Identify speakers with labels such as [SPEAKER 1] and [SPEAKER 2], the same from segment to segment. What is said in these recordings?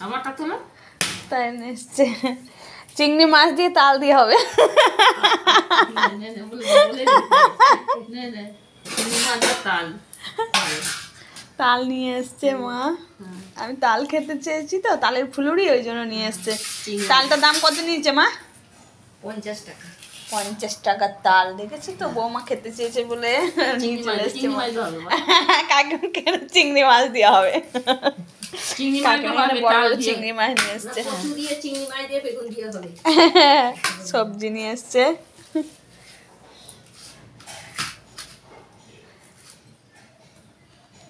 [SPEAKER 1] আমারটা তো না
[SPEAKER 2] তাই নিশ্চয় চিংড়ি মাছ দিয়ে তাল দিয়ে হবে। তাল নিয়ে এসছে মা, আমি তাল খেতে চেয়েছি তো, তালের ফুলুরি ওই জন্য নিয়ে এসছে। তালটার দাম কত নিয়েছে মা?
[SPEAKER 1] 50 টাকা।
[SPEAKER 2] 50 টাকার তাল, দেখেছি তো বৌমা খেতে চেয়েছে বলে নিয়ে চলে এসছে। কাকিমাকে চিংড়ি মাছ দেওয়া হবে, বড় বড় চিংড়ি মাছ নিয়ে এসছে, সবজি নিয়ে এসছে।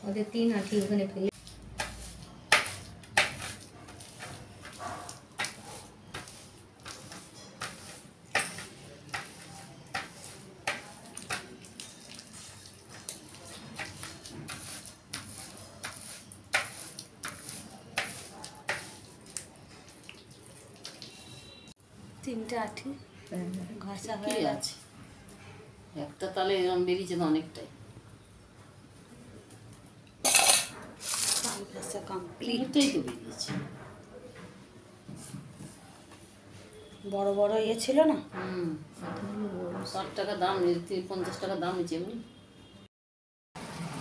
[SPEAKER 1] ওদের 3 আঁটি ওখানে ফেলে
[SPEAKER 2] তিনটে আঁটি ঘষা হয়ে গেছে।
[SPEAKER 1] একটা তালে এরকম বেরিয়েছে না অনেকটাই।
[SPEAKER 2] তাল ঘষা কমপ্লিট।
[SPEAKER 1] এটাই তো বেরিয়েছে।
[SPEAKER 2] বড় বড় ইয়ে ছিল না।
[SPEAKER 1] 60 টাকা দাম, 50 টাকা দাম নিচ্ছে এমনি।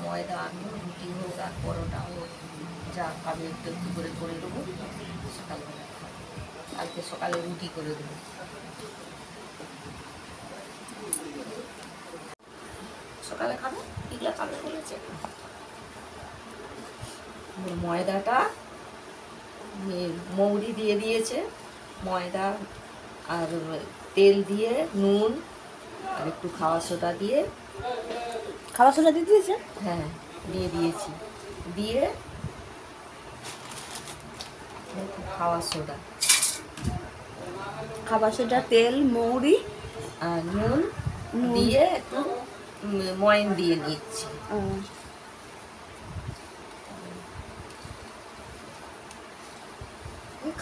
[SPEAKER 1] ময়দা আমি রুটি হোক আর পরোটা হোক যা খাবে একটু একটু করে দেবো সকালবেলা। কালকে সকালে রুটি করে দেবো। সকালে খাবে এগুলো খাবে বলেছে। ময়দাটা মৌরি দিয়ে দিয়েছে, ময়দা আর তেল দিয়ে নুন আর একটু খাওয়া সোডা দিয়ে।
[SPEAKER 2] খাওয়া সোডা দিয়ে দিয়েছে?
[SPEAKER 1] হ্যাঁ দিয়ে দিয়েছি, দিয়ে খাওয়া সোডা,
[SPEAKER 2] খাবার সোডা, তেল, মৌরি
[SPEAKER 1] আর নুন দিয়ে একটু ময়ন দিয়ে নিচ্ছি।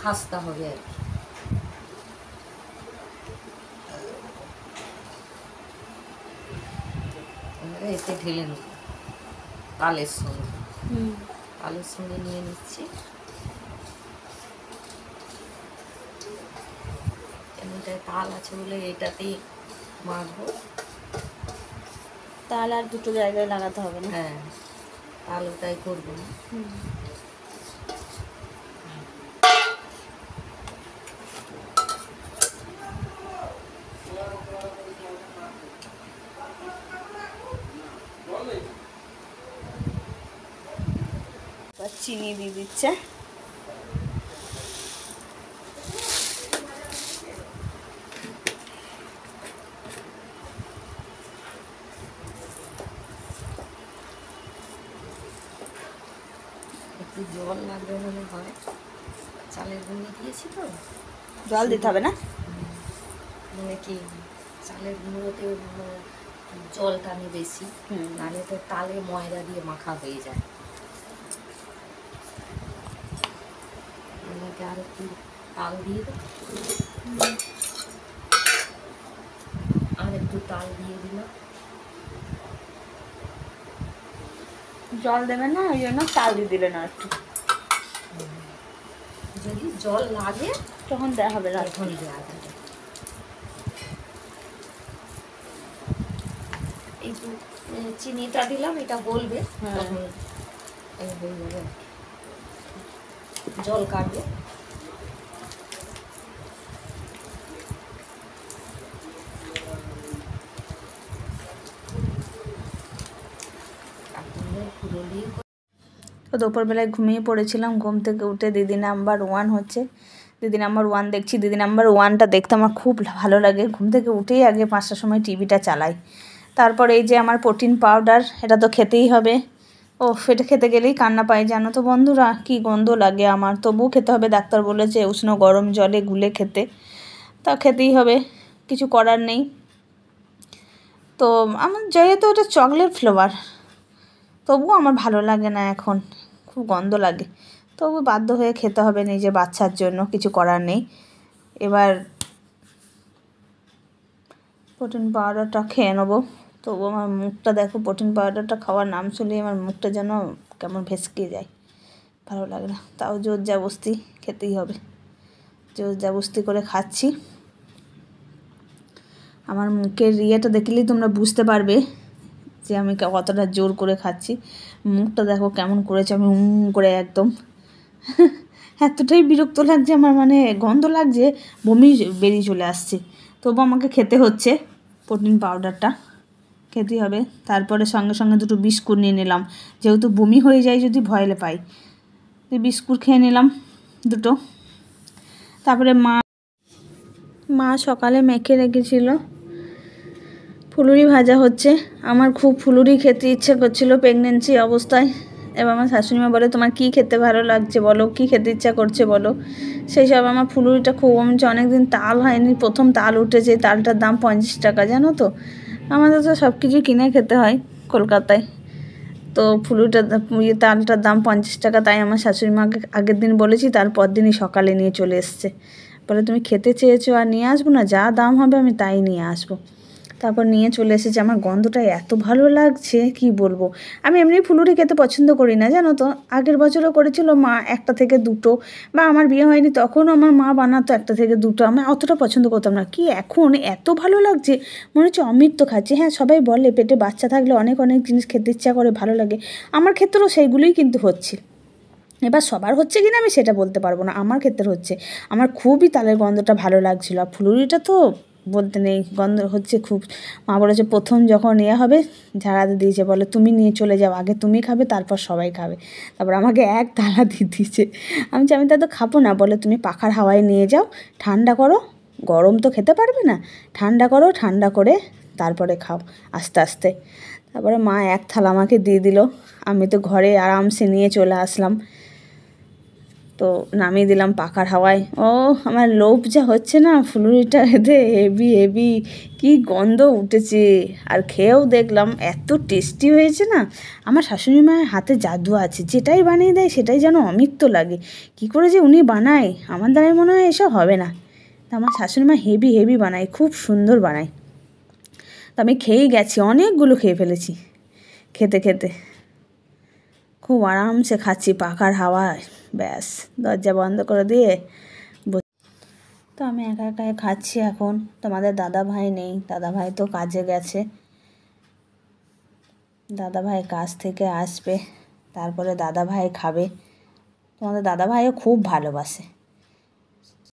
[SPEAKER 1] খাস্তা হবে আর কি। এতে ঢেলে নেব তালের সঙ্গে নিয়ে নিচ্ছি। এমনিটায় তাল আছে বলে এটাতেই মাখবো।
[SPEAKER 2] তাল আর দুটো জায়গায় লাগাতে হবে না?
[SPEAKER 1] হ্যাঁ তাল ওটাই করবো না।
[SPEAKER 2] চিনি দিয়ে দিচ্ছে।
[SPEAKER 1] একটু জল লাগবে মনে হয়, চালের গুঁড়ো দিয়েছি তো।
[SPEAKER 2] জল দিতে হবে না?
[SPEAKER 1] মানে কি চালের গুঁড়োতে জল টানে বেশি, নাহলে তো তালে ময়দা দিয়ে মাখা হয়ে যায়। আমাকে আর একটু তাল দিয়ে দেবো, আর একটু তাল দিয়ে দিলাম।
[SPEAKER 2] জল দেবে না ওই জন্য তাল দিয়ে দিলে না। একটু
[SPEAKER 1] যদি জল লাগে
[SPEAKER 2] তখন দেওয়া হবে,
[SPEAKER 1] তখন দেওয়া যাবে। এই চিনিটা দিলাম, এটা গলবে তখন হয়ে যাবে, জল কাটবে।
[SPEAKER 2] তো দুপুরবেলায় ঘুমিয়ে পড়েছিলাম, ঘুম থেকে উঠে দিদি নাম্বার 1 হচ্ছে, দিদি নাম্বার 1 দেখছি। দিদি নাম্বার 1টা দেখতে আমার খুব ভালো লাগে। ঘুম থেকে উঠেই আগে 5টার সময় টিভিটা চালাই। তারপর এই যে আমার প্রোটিন পাউডার, এটা তো খেতেই হবে। ও এটা খেতে গেলেই কান্না পাই জানো তো বন্ধুরা, কি গন্ধ লাগে আমার। তবুও খেতে হবে, ডাক্তার বলেছে উষ্ণ গরম জলে গুলে খেতে, তা খেতেই হবে, কিছু করার নেই। তো আমার যেহেতু ওটা চকলেট ফ্লেভার, তবুও আমার ভালো লাগে না এখন, খুব গন্ধ লাগে। তবু বাধ্য হয়ে খেতে হবে নিজে বাচ্চার জন্য, কিছু করার নেই। এবার প্রোটিন পাউডারটা খেয়ে নেবো, তবু আমার মুখটা দেখো, প্রোটিন পাউডারটা খাওয়ার নাম শুনলেই আমার মুখটা যেন কেমন ভেসকে যায়, ভালো লাগে না। তাও জোর জাবস্তি খেতেই হবে, জোর জাবস্তি করে খাচ্ছি। আমার মুখের ইয়েটা দেখলেই তোমরা বুঝতে পারবে যে আমি কতটা জোর করে খাচ্ছি। মুখটা দেখো কেমন করেছে, আমি করে একদম এতটাই বিরক্ত লাগছে আমার, মানে গন্ধ লাগছে, বমি বেরিয়ে চলে আসছে। তবু আমাকে খেতে হচ্ছে, প্রোটিন পাউডারটা খেতেই হবে। তারপরে সঙ্গে সঙ্গে দুটো বিস্কুট নিয়ে নিলাম, যেহেতু বমি হয়ে যায় যদি ভয় পাই, বিস্কুট খেয়ে নিলাম দুটো। তারপরে মা সকালে মেখে রেখেছিল ফুলুরি ভাজা হচ্ছে। আমার খুব ফুলুরি খেতে ইচ্ছে করছিল প্রেগনেন্সি অবস্থায়। এবার আমার শাশুড়িমা বলে, তোমার কী খেতে ভালো লাগছে বলো, কী খেতে ইচ্ছা করছে বলো। সেই সব আমার ফুলুরিটা খুব অনেক অনেকদিন তাল হয়নি, প্রথম তাল উঠেছে। তালটার দাম 50 টাকা, জানো তো। আমাদের তো সব কিছুই কিনে খেতে হয় কলকাতায়। তো তালটার দাম 50 টাকা, তাই আমার শাশুড়িমাকে আগের দিন বলেছি, তারপর দিনই সকালে নিয়ে চলে এসছে। বলে, তুমি খেতে চেয়েছো আর নিয়ে আসবো না, যা দাম হবে আমি তাই নিয়ে আসবো। তারপর নিয়ে চলে এসেছে। আমার গন্ধটা এত ভালো লাগছে কি বলবো। আমি এমনি ফুলুরি খেতে পছন্দ করি না, জানো তো। আগের বছরও করেছিল মা 1 থেকে 2, বা আমার বিয়ে হয়নি তখনও আমার মা বানাতো 1 থেকে 2। আমি অতটা পছন্দ করতাম না, কি এখন এত ভালো লাগছে, মনে হচ্ছে অমৃত খাচ্ছি। হ্যাঁ, সবাই বলে পেটে বাচ্চা থাকলে অনেক অনেক জিনিস খেতে ইচ্ছা করে, ভালো লাগে। আমার ক্ষেত্রেও সেইগুলোই কিন্তু হচ্ছে। এবার সবার হচ্ছে কিনা আমি সেটা বলতে পারবো না, আমার ক্ষেত্রে হচ্ছে। আমার খুবই তালের গন্ধটা ভালো লাগছিলো। আর ফুলুরিটা তো বলতে নেই, গন্ধ হচ্ছে খুব। মা বলেছে প্রথম যখন হবে ঝাড়াতে দিয়েছে, বলে তুমি নিয়ে চলে যাও, আগে তুমি খাবে তারপর সবাই খাবে। তারপর আমাকে 1 থালা দিয়ে দিয়েছে। আমি তা তো খাবো না। বলে তুমি পাখার হাওয়ায় নিয়ে যাও, ঠান্ডা করো, গরম তো খেতে পারবে না, ঠান্ডা করো, ঠান্ডা করে তারপরে খাও আস্তে আস্তে। তারপরে মা 1 থালা আমাকে দিয়ে দিল। আমি তো ঘরে আরামসে নিয়ে চলে আসলাম। তো নামিয়ে দিলাম পাখার হাওয়ায়। ও আমার লোভ যা হচ্ছে না ফুলুরিটা এতে, হেভি হেভি কি গন্ধ উঠেছে। আর খেয়েও দেখলাম এত টেস্টি হয়েছে না। আমার শাশুড়ি মায়ের হাতে জাদু আছে, যেটাই বানিয়ে দেয় সেটাই যেন অমৃত লাগে। কী করে যে উনি বানায়, আমার দ্বারাই মনে হয় এসব হবে না। তা আমার শাশুড়ি মা হেভি হেভি বানায়, খুব সুন্দর বানায়। তো আমি খেয়েই গেছি, অনেকগুলো খেয়ে ফেলেছি খেতে খেতে। খুব আরামসে খাচ্ছি পাখার হাওয়ায়, ব্যাস দরজা বন্ধ করে দিয়ে। তো আমি একা একাই খাচ্ছি এখন। তোমাদের দাদা ভাই নেই, দাদা ভাই তো কাজে গেছে। দাদা ভাই কাজ থেকে আসবে, তারপরে দাদা ভাই খাবে। তোমাদের দাদা ভাইও খুব ভালোবাসে।